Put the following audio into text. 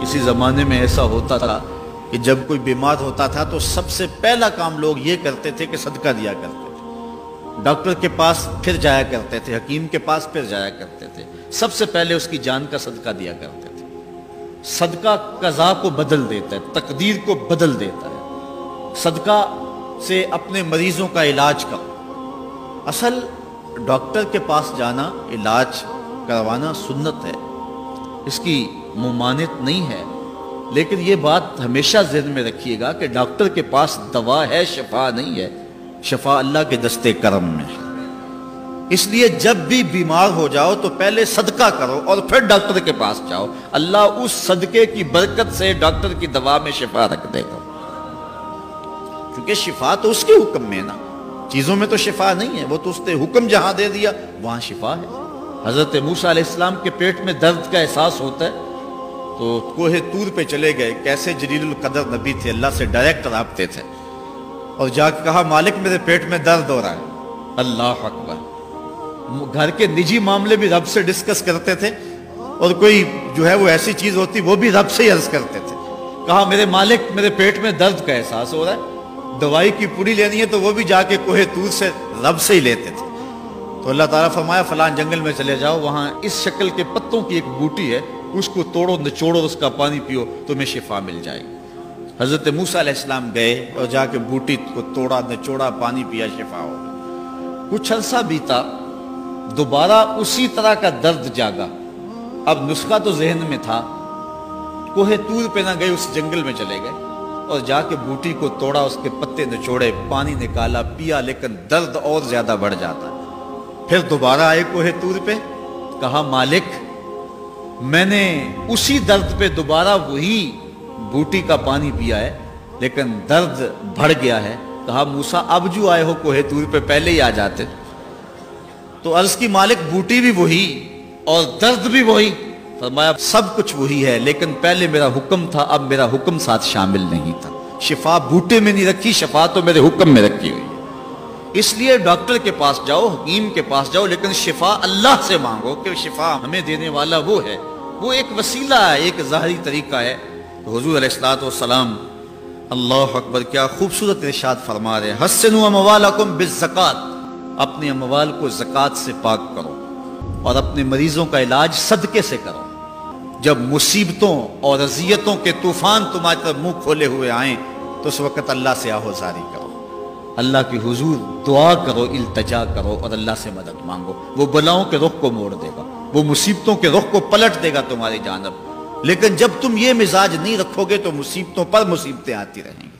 کسی زمانے میں ایسا ہوتا تھا کہ جب کوئی بیمار ہوتا تھا تو سب سے پہلا کام لوگ یہ کرتے تھے کہ صدقہ دیا کرتے تھے، ڈاکٹر کے پاس پھر جایا کرتے تھے، حکیم کے پاس پھر جایا کرتے تھے، سب سے پہلے اس کی جان کا صدقہ دیا کرتے تھے۔ صدقہ قضا کو بدل دیتا ہے، تقدیر کو بدل دیتا ہے۔ صدقہ سے اپنے مریضوں کا علاج کرو۔ اصل ڈاکٹر کے پاس جانا، علاج کروانا سنت ہے، اس کی ممانعت نہیں ہے، لیکن یہ بات ہمیشہ ذہن میں رکھیے گا کہ ڈاکٹر کے پاس دوا ہے، شفا نہیں ہے، شفا اللہ کے دستے کرم میں ہے۔ اس لیے جب بھی بیمار ہو جاؤ تو پہلے صدقہ کرو اور پھر ڈاکٹر کے پاس جاؤ، اللہ اس صدقے کی برکت سے ڈاکٹر کی دوا میں شفا رکھ دے گا، کیونکہ شفا تو اس کے حکم میں نا، چیزوں میں تو شفا نہیں ہے، وہ تو اس نے حکم جہاں دے دیا وہاں شفا ہے۔ حضرت موسیٰ علیہ السلام کے پیٹ میں درد کا احساس ہوتا ہے تو کوہ طور پہ چلے گئے، کیسے جلیل القدر نبی تھے، اللہ سے ڈائریکٹ رابطے تھے، اور جا کے کہا مالک میرے پیٹ میں درد ہو رہا ہے۔ اللہ اکبر۔ گھر کے نجی معاملے بھی رب سے ڈسکس کرتے تھے، اور کوئی جو ہے وہ ایسی چیز ہوتی وہ بھی رب سے ہی عرض کرتے تھے۔ کہا میرے مالک میرے پیٹ میں درد کا احساس ہو رہا ہے، دوائی کی پوری لینی ہے تو وہ بھی جا کے کوہ طور سے رب سے ہی لیتے تھے۔ تو اللہ تعالیٰ فرمایا فلان جنگل میں چلے جاؤ، وہاں اس شکل کے پتوں کی ایک بوٹی ہے، اس کو توڑو نچوڑو، اس کا پانی پیو، تمہیں شفا مل جائے گی۔ حضرت موسیٰ علیہ السلام گئے اور جا کے بوٹی کو توڑا نچوڑا، پانی پیا، شفا ہو گئی۔ کچھ عرصہ بیتا، دوبارہ اسی طرح کا درد جاگا۔ اب نسخہ تو ذہن میں تھا، کوہ طور پہ نہ گئے، اس جنگل میں چلے گئے اور جا کے بوٹی کو توڑا، اس کے پتے نچوڑے، پانی نکالا، پیا، لیکن درد اور زیادہ بڑھ جاتا۔ پھر دوبارہ آئے کوہ طور پہ، کہا مالک میں نے اسی درد پہ دوبارہ وہی بوٹی کا پانی پیا ہے لیکن درد بڑھ گیا ہے۔ کہا موسیٰ اب جو آئے ہو کوہ طور پہ پہلے ہی آ جاتے۔ تو عرض کی مالک بوٹی بھی وہی اور درد بھی وہی۔ فرمایا سب کچھ وہی ہے لیکن پہلے میرا حکم تھا، اب میرا حکم ساتھ شامل نہیں تھا۔ شفا بوٹے میں نہیں رکھی، شفا تو میرے حکم میں رکھی ہوئی ہے۔ اس لیے ڈاکٹر کے پاس جاؤ، حکیم کے پاس جاؤ، لیکن شفا اللہ سے مانگو، کہ شفا ہمیں دینے والا وہ ہے۔ وہ ایک وسیلہ ہے، ایک ظاہری طریقہ ہے۔ تو حضور علیہ الصلوۃ والسلام، اللہ اکبر، کیا خوبصورت ارشاد فرما رہے ہیں، حسنوا اموالکم بالزکات، اپنے اموال کو زکوٰۃ سے پاک کرو اور اپنے مریضوں کا علاج صدقے سے کرو۔ جب مصیبتوں اور اذیتوں کے طوفان تمہاری طرف منہ کھولے ہوئے آئیں تو اس وقت اللہ سے آہوزاری کرو، اللہ کی حضور دعا کرو، التجا کرو اور اللہ سے مدد مانگو۔ وہ بلاؤں کے رخ کو موڑ دے گا، وہ مصیبتوں کے رخ کو پلٹ دے گا تمہاری جانب۔ لیکن جب تم یہ مزاج نہیں رکھو گے تو مصیبتوں پر مصیبتیں آتی رہیں گی۔